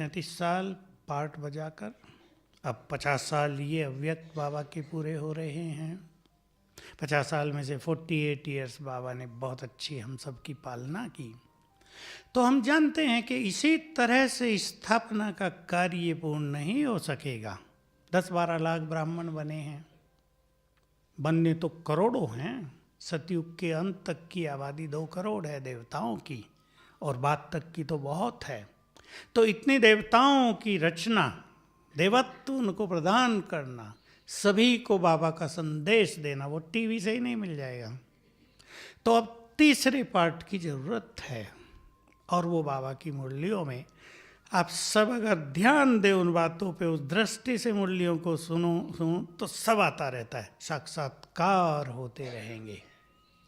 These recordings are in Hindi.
33 साल पाठ बजाकर, अब 50 साल ये अव्यक्त बाबा के पूरे हो रहे हैं। 50 साल में से 48 ईयर्स बाबा ने बहुत अच्छी हम सब की पालना की। तो हम जानते हैं कि इसी तरह से स्थापना का कार्य पूर्ण नहीं हो सकेगा। 10-12 लाख ब्राह्मण बने हैं, बनने तो करोड़ों हैं। सतयुग के अंत तक की आबादी 2 करोड़ है देवताओं की, और बाद तक की तो बहुत है। तो इतने देवताओं की रचना, देवत्व उनको प्रदान करना, सभी को बाबा का संदेश देना, वो टीवी से ही नहीं मिल जाएगा। तो अब तीसरे पार्ट की जरूरत है, और वो बाबा की मुरलियों में आप सब अगर ध्यान दें उन बातों पे, उस दृष्टि से मुरलियों को सुनो तो सब आता रहता है, साक्षात्कार होते रहेंगे।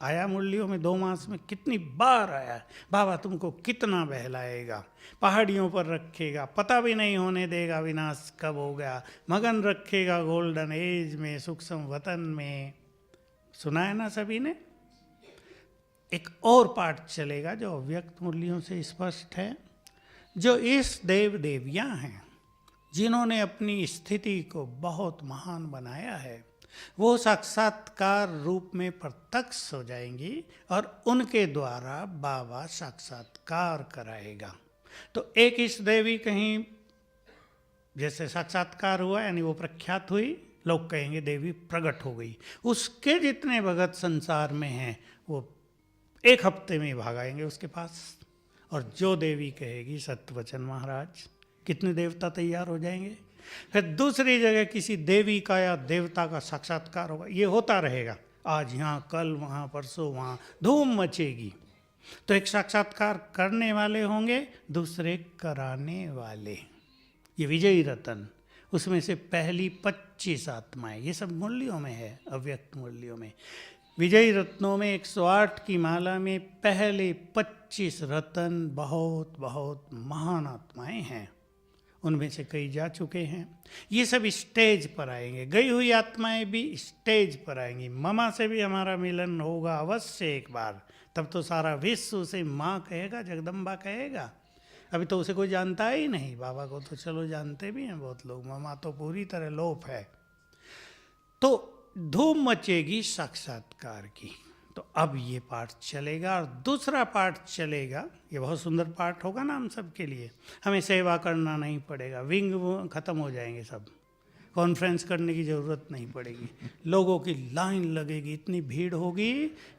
आया मुरलियों में 2 मास में कितनी बार आया। बाबा तुमको कितना बहलाएगा, पहाड़ियों पर रखेगा, पता भी नहीं होने देगा विनाश कब हो गया, मगन रखेगा गोल्डन एज में, सूक्ष्म वतन में। सुना है ना सभी ने। एक और पाठ चलेगा जो अव्यक्त मुरलियों से स्पष्ट है, जो इस देव देवियाँ हैं जिन्होंने अपनी स्थिति को बहुत महान बनाया है, वो साक्षात्कार रूप में प्रत्यक्ष हो जाएंगी और उनके द्वारा बाबा साक्षात्कार कराएगा। तो एक इस देवी कहीं जैसे साक्षात्कार हुआ, यानी वो प्रख्यात हुई, लोग कहेंगे देवी प्रकट हो गई। उसके जितने भगत संसार में हैं वो 1 हफ्ते में भागाएंगे उसके पास। और जो देवी कहेगी सत्यवचन महाराज, कितने देवता तैयार हो जाएंगे। फिर दूसरी जगह किसी देवी का या देवता का साक्षात्कार होगा, ये होता रहेगा, आज यहाँ, कल वहाँ, परसों वहाँ, धूम मचेगी। तो एक साक्षात्कार करने वाले होंगे, दूसरे कराने वाले। ये विजयी रतन, उसमें से पहली 25 आत्माएं, ये सब मुरलियों में है, अव्यक्त मुरलियों में। विजयी रत्नों में 108 की माला में पहले 25 रतन बहुत बहुत महान आत्माएं हैं, उनमें से कई जा चुके हैं। ये सब स्टेज पर आएंगे, गई हुई आत्माएं भी स्टेज पर आएंगी। ममा से भी हमारा मिलन होगा अवश्य एक बार, तब तो सारा विश्व उसे माँ कहेगा, जगदम्बा कहेगा। अभी तो उसे कोई जानता ही नहीं। बाबा को तो चलो जानते भी हैं बहुत लोग, ममा तो पूरी तरह लोप है। तो धूम मचेगी साक्षात्कार की। तो अब ये पाठ चलेगा, और दूसरा पाठ चलेगा, ये बहुत सुंदर पाठ होगा ना हम सब के लिए। हमें सेवा करना नहीं पड़ेगा, विंग खत्म हो जाएंगे सब, कॉन्फ्रेंस करने की ज़रूरत नहीं पड़ेगी। लोगों की लाइन लगेगी, इतनी भीड़ होगी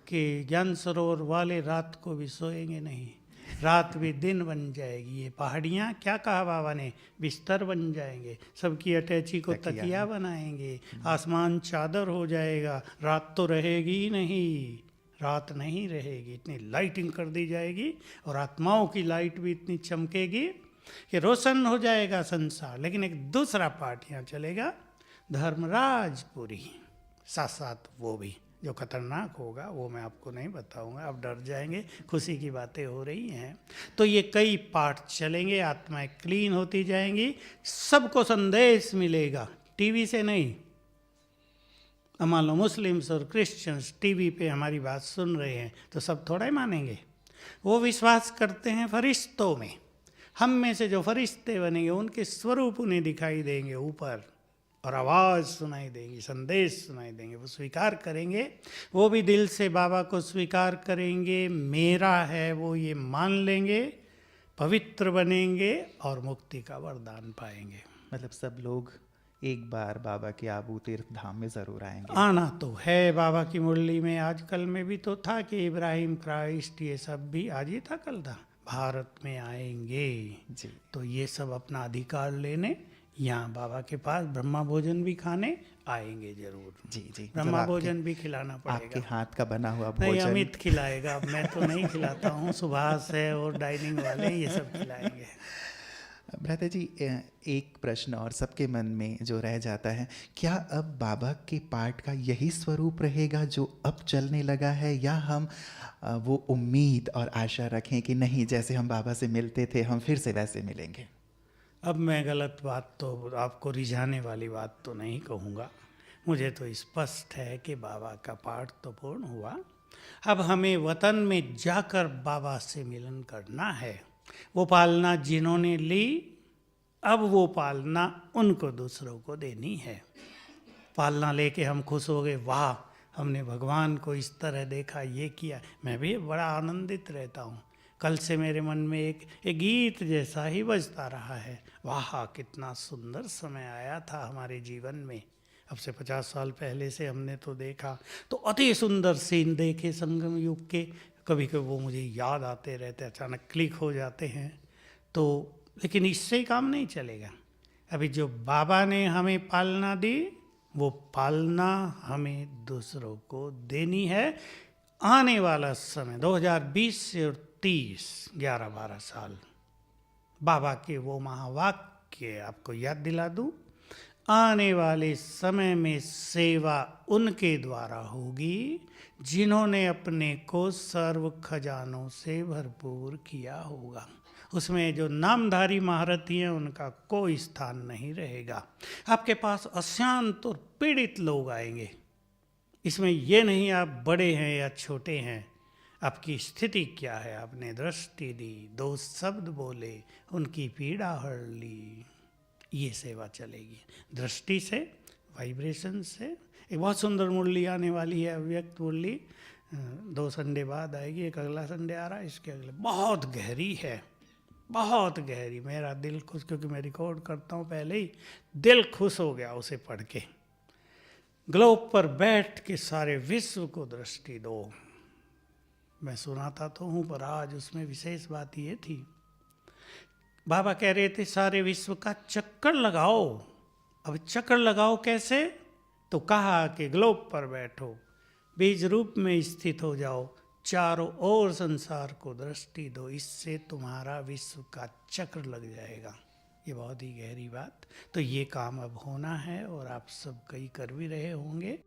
कि ज्ञान सरोवर वाले रात को भी सोएंगे नहीं, रात भी दिन बन जाएगी। ये पहाड़ियाँ, क्या कहा बाबा ने, बिस्तर बन जाएंगे, सबकी अटैची को तकिया बनाएंगे, आसमान चादर हो जाएगा, रात तो रहेगी ही नहीं, रात नहीं रहेगी। इतनी लाइटिंग कर दी जाएगी, और आत्माओं की लाइट भी इतनी चमकेगी कि रोशन हो जाएगा संसार। लेकिन एक दूसरा पाठ यहाँ चलेगा, धर्मराजपुरी, साथ साथ वो भी जो खतरनाक होगा, वो मैं आपको नहीं बताऊंगा, आप डर जाएंगे, खुशी की बातें हो रही हैं। तो ये कई पाठ चलेंगे, आत्माएं क्लीन होती जाएंगी, सबको संदेश मिलेगा, टीवी से नहीं। अब मान लो मुस्लिम्स और क्रिश्चियंस टीवी पे हमारी बात सुन रहे हैं, तो सब थोड़ा ही मानेंगे। वो विश्वास करते हैं फरिश्तों में। हम में से जो फरिश्ते बनेंगे उनके स्वरूप उन्हें दिखाई देंगे ऊपर, और आवाज़ सुनाई देगी, संदेश सुनाई देंगे, वो स्वीकार करेंगे। वो भी दिल से बाबा को स्वीकार करेंगे, मेरा है वो ये मान लेंगे, पवित्र बनेंगे और मुक्ति का वरदान पाएंगे। मतलब सब लोग एक बार बाबा के आबू तीर्थ धाम में ज़रूर आएंगे। आना तो है बाबा की मुरली में। आजकल में भी तो था कि इब्राहिम, क्राइस्ट, ये सब भी आज ही था, कल था, भारत में आएंगे जी। तो ये सब अपना अधिकार लेने यहाँ बाबा के पास ब्रह्मा भोजन भी खाने आएंगे जरूर। जी जी, ब्रह्मा भोजन भी खिलाना पड़ेगा। आपके हाथ का बना हुआ नहीं, भोजन। अमित खिलाएगा, मैं तो नहीं खिलाता हूँ, सुभाष है और डाइनिंग वाले ये सब खिलाएंगे। भ्राता जी, एक प्रश्न और सबके मन में जो रह जाता है, क्या अब बाबा के पाठ का यही स्वरूप रहेगा जो अब चलने लगा है, या हम वो उम्मीद और आशा रखें कि नहीं, जैसे हम बाबा से मिलते थे हम फिर से वैसे मिलेंगे? अब मैं गलत बात तो, आपको रिझाने वाली बात तो नहीं कहूँगा। मुझे तो स्पष्ट है कि बाबा का पाठ तो पूर्ण हुआ। अब हमें वतन में जाकर बाबा से मिलन करना है। वो पालना जिन्होंने ली अब वो पालना उनको दूसरों को देनी है। पालना लेके हम खुश हो गए, वाह हमने भगवान को इस तरह देखा, ये किया, मैं भी बड़ा आनंदित रहता हूँ। कल से मेरे मन में एक गीत जैसा ही बजता रहा है, वाह कितना सुंदर समय आया था हमारे जीवन में। अब से 50 साल पहले से हमने तो देखा, तो अति सुंदर सीन देखे संगम युग के, कभी कभी वो मुझे याद आते रहते, अचानक क्लिक हो जाते हैं। तो लेकिन इससे काम नहीं चलेगा। अभी जो बाबा ने हमें पालना दी, वो पालना हमें दूसरों को देनी है। आने वाला समय 2020 से और 30, 11-12 साल, बाबा के वो महावाक्य आपको याद दिला दूं, आने वाले समय में सेवा उनके द्वारा होगी जिन्होंने अपने को सर्व खजानों से भरपूर किया होगा। उसमें जो नामधारी महारथी हैं उनका कोई स्थान नहीं रहेगा। आपके पास अशांत और पीड़ित लोग आएंगे। इसमें ये नहीं आप बड़े हैं या छोटे हैं, आपकी स्थिति क्या है। आपने दृष्टि दी, 2 शब्द बोले, उनकी पीड़ा हर ली, ये सेवा चलेगी। दृष्टि से, वाइब्रेशन से। एक बहुत सुंदर मुरली आने वाली है, अव्यक्त मुरली, 2 संडे बाद आएगी। एक अगला संडे आ रहा है, इसके अगले। बहुत गहरी है, बहुत गहरी। मेरा दिल खुश, क्योंकि मैं रिकॉर्ड करता हूँ पहले ही, दिल खुश हो गया उसे पढ़ के। ग्लोब पर बैठ के सारे विश्व को दृष्टि दो। मैं सुनाता तो हूँ, पर आज उसमें विशेष बात ये थी, बाबा कह रहे थे सारे विश्व का चक्कर लगाओ। अब चक्कर लगाओ कैसे? तो कहा कि ग्लोब पर बैठो, बीज रूप में स्थित हो जाओ, चारों ओर संसार को दृष्टि दो, इससे तुम्हारा विश्व का चक्र लग जाएगा। ये बहुत ही गहरी बात। तो ये काम अब होना है और आप सब कई कर भी रहे होंगे।